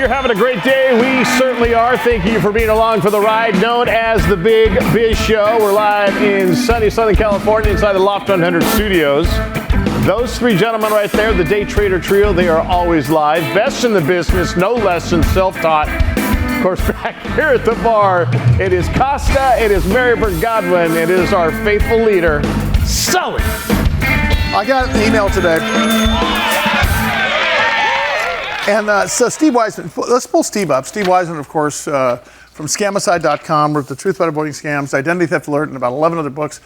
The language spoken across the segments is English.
you're having a great day. We certainly are. Thank you for being along for the ride known as the Big Biz Show. We're live in sunny Southern California inside the Loft 100 studios. Those three gentlemen right there, the Day Trader Trio, they are always live. Best in the business, no less than self-taught. Of course, back here at the bar, it is Costa, it is Marybird Godwin, it is our faithful leader, Sully. I got an email today. And so Steve Weisman, let's pull Steve up. Steve Weisman, of course, from Scamicide.com, wrote The Truth About Avoiding Scams, Identity Theft Alert, and about 11 other books,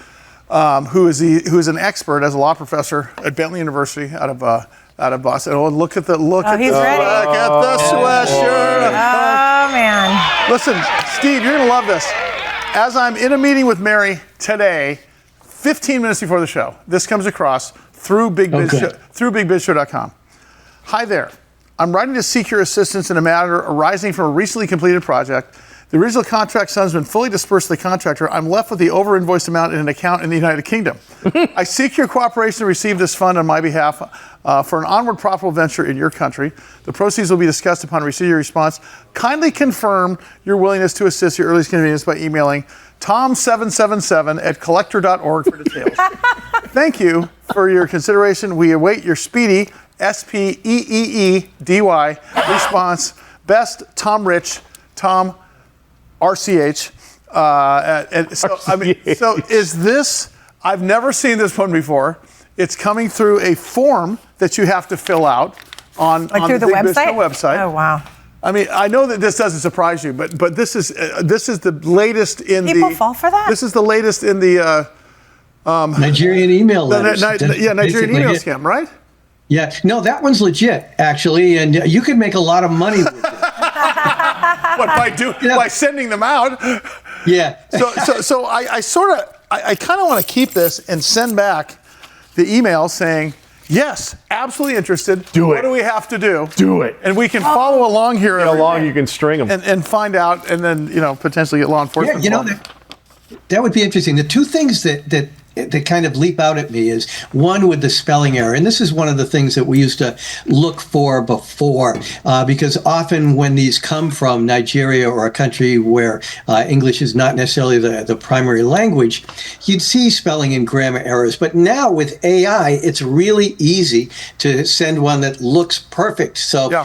who is an expert as a law professor at Bentley University out of Boston. Oh, look at the he's ready. Look at the sweatshirt. Oh, man. Listen, Steve, you're going to love this. As I'm in a meeting with Mary today, 15 minutes before the show, this comes across through BigBizShow.com. Hi there. I'm writing to seek your assistance in a matter arising from a recently completed project. The original contract sum has been fully dispersed to the contractor. I'm left with the over-invoiced amount in an account in the United Kingdom. I seek your cooperation to receive this fund on my behalf for an onward profitable venture in your country. The proceeds will be discussed upon receiving your response. Kindly confirm your willingness to assist your earliest convenience by emailing tom777@collector.org for details. Thank you for your consideration. We await your speedy SPEEEDY response. Best, Tom Rich, Tom RCH. So is this, I've never seen this one before. It's coming through a form that you have to fill out on through the website. Oh, wow. I mean, I know that this doesn't surprise you, but this is the latest in People fall for that? This is the latest in the Nigerian email letters. Nigerian email scam, right? Yeah, no, that one's legit, actually, and you could make a lot of money with it. What, by sending them out? Yeah. So I kind of want to keep this and send back the email saying, yes, absolutely interested. Do it. What do we have to do? Do it. And we can follow along here. How long you can string them. And find out, and then, potentially get law enforcement. Yeah, that would be interesting. The two things that kind of leap out at me is one with the spelling error. And this is one of the things that we used to look for before, because often when these come from Nigeria or a country where English is not necessarily the primary language, you'd see spelling and grammar errors. But now with AI, it's really easy to send one that looks perfect. So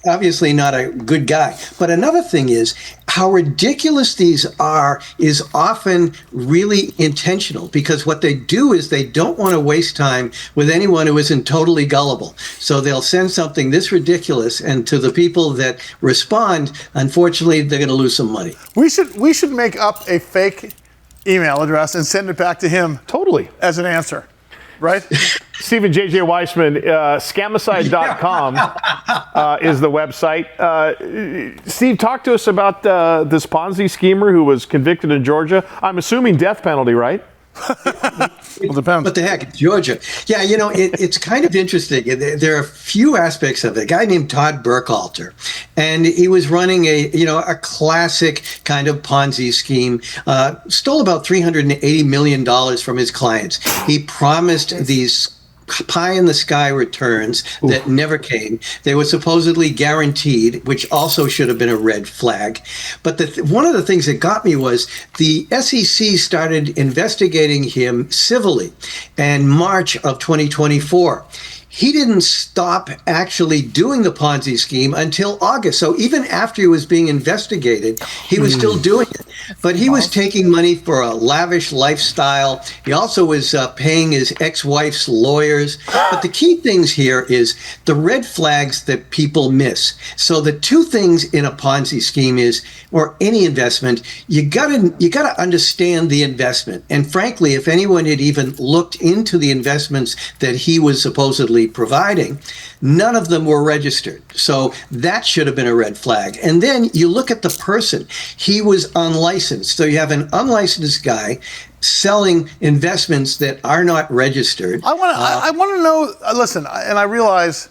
obviously not a good guy. But another thing is how ridiculous these are is often really intentional, because what they do is they don't want to waste time with anyone who isn't totally gullible. So they'll send something this ridiculous, and to the people that respond, unfortunately, they're going to lose some money. We should make up a fake email address and send it back to him totally as an answer. Right? Steve JJ Weisman, Scamicide.com is the website. Steve, talk to us about this Ponzi schemer who was convicted in Georgia. I'm assuming death penalty, right? Well, depends. What the heck, Georgia? Yeah, it's kind of interesting. There are a few aspects of it. A guy named Todd Burkhalter, and he was running a classic kind of Ponzi scheme. Stole about $380 million from his clients. He promised these pie-in-the-sky returns that never came. They were supposedly guaranteed, which also should have been a red flag. But one of the things that got me was the SEC started investigating him civilly in March of 2024. He didn't stop actually doing the Ponzi scheme until August. So even after he was being investigated, he was still doing it. But he was taking money for a lavish lifestyle. He also was paying his ex-wife's lawyers. But the key things here is the red flags that people miss. So the two things in a Ponzi scheme is, or any investment, you gotta understand the investment. And frankly, if anyone had even looked into the investments that he was supposedly providing, none of them were registered. So that should have been a red flag. And then you look at the person. He was unlicensed. So you have an unlicensed guy selling investments that are not registered. I want to know, listen, and I realize,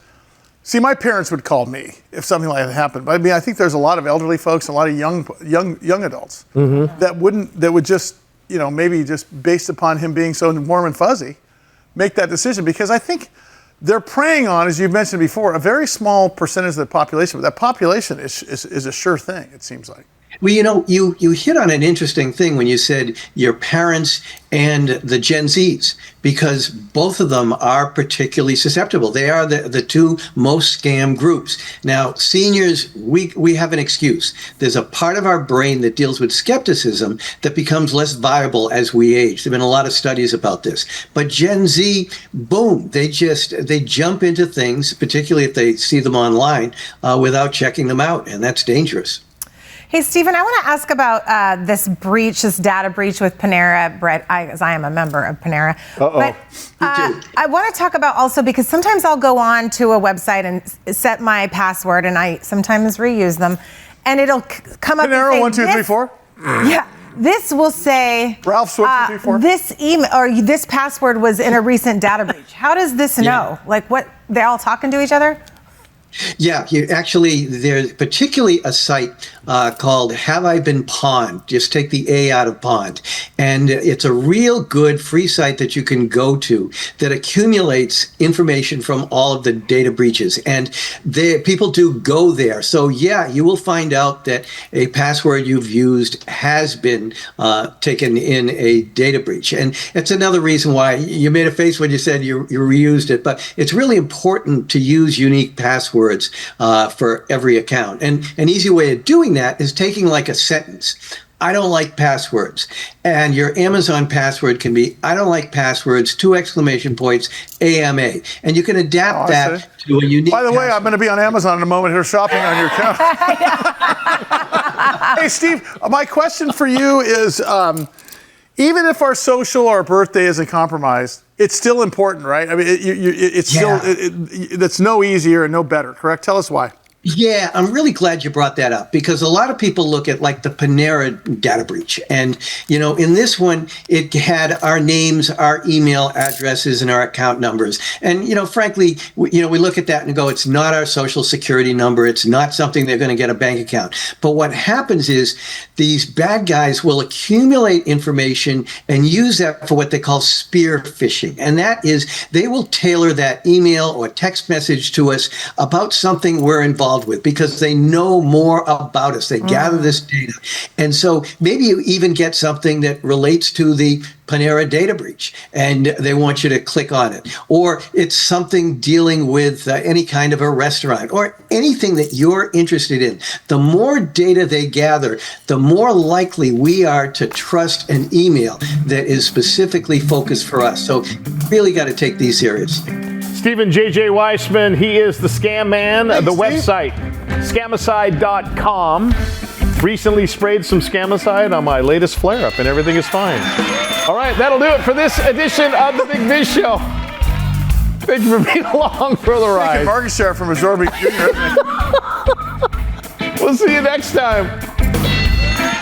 see, my parents would call me if something like that happened. But I mean, I think there's a lot of elderly folks, a lot of young adults that would just, maybe just based upon him being so warm and fuzzy, make that decision. Because I think they're preying on, as you've mentioned before, a very small percentage of the population, but that population is a sure thing, it seems like. Well, you hit on an interesting thing when you said your parents and the Gen Zs, because both of them are particularly susceptible. They are the two most scam groups. Now, seniors, we have an excuse. There's a part of our brain that deals with skepticism that becomes less viable as we age. There have been a lot of studies about this. But Gen Z, boom, they jump into things, particularly if they see them online, without checking them out, and that's dangerous. Hey, Stephen, I want to ask about this data breach with Panera Bread, as I am a member of Panera. But I want to talk about also, because sometimes I'll go on to a website and set my password, and I sometimes reuse them, and it'll come up Panera and say, 1, 2, 3, 4? Yeah. This will say, Ralph's 1, 2, 3, 4. This email or this password was in a recent data breach. How does this know? Like, what, they're all talking to each other? Yeah, there's particularly a site called Have I Been Pawned? Just take the A out of pawned. And it's a real good free site that you can go to that accumulates information from all of the data breaches. And people do go there. So yeah, you will find out that a password you've used has been taken in a data breach. And it's another reason why you made a face when you said you reused it. But it's really important to use unique passwords for every account. And an easy way of doing that is taking like a sentence. I don't like passwords. And your Amazon password can be, I don't like passwords, 2 exclamation points, AMA. And you can adapt that to a unique By the way, password. I'm going to be on Amazon in a moment here shopping on your account. Hey, Steve, my question for you is, even if our social or birthday isn't compromised, it's still important, right? I mean, that's no easier and no better, correct? Tell us why. Yeah, I'm really glad you brought that up, because a lot of people look at like the Panera data breach. And, in this one, it had our names, our email addresses, and our account numbers. And, frankly, we look at that and go, it's not our social security number. It's not something they're going to get a bank account. But what happens is these bad guys will accumulate information and use that for what they call spear phishing. And that is, they will tailor that email or text message to us about something we're involved with, because they know more about us. They gather this data. And so maybe you even get something that relates to the Panera data breach, and they want you to click on it. Or it's something dealing with any kind of a restaurant or anything that you're interested in. The more data they gather, the more likely we are to trust an email that is specifically focused for us. So really got to take these seriously. Stephen JJ Weisman, he is the Scam Man. Thanks, the Steve. website, scamicide.com. Recently sprayed some Scamicide on my latest flare-up, and everything is fine. All right, that'll do it for this edition of the Big Biz Show. Thank you for being along for the ride. Market share from absorbing Junior. We'll see you next time.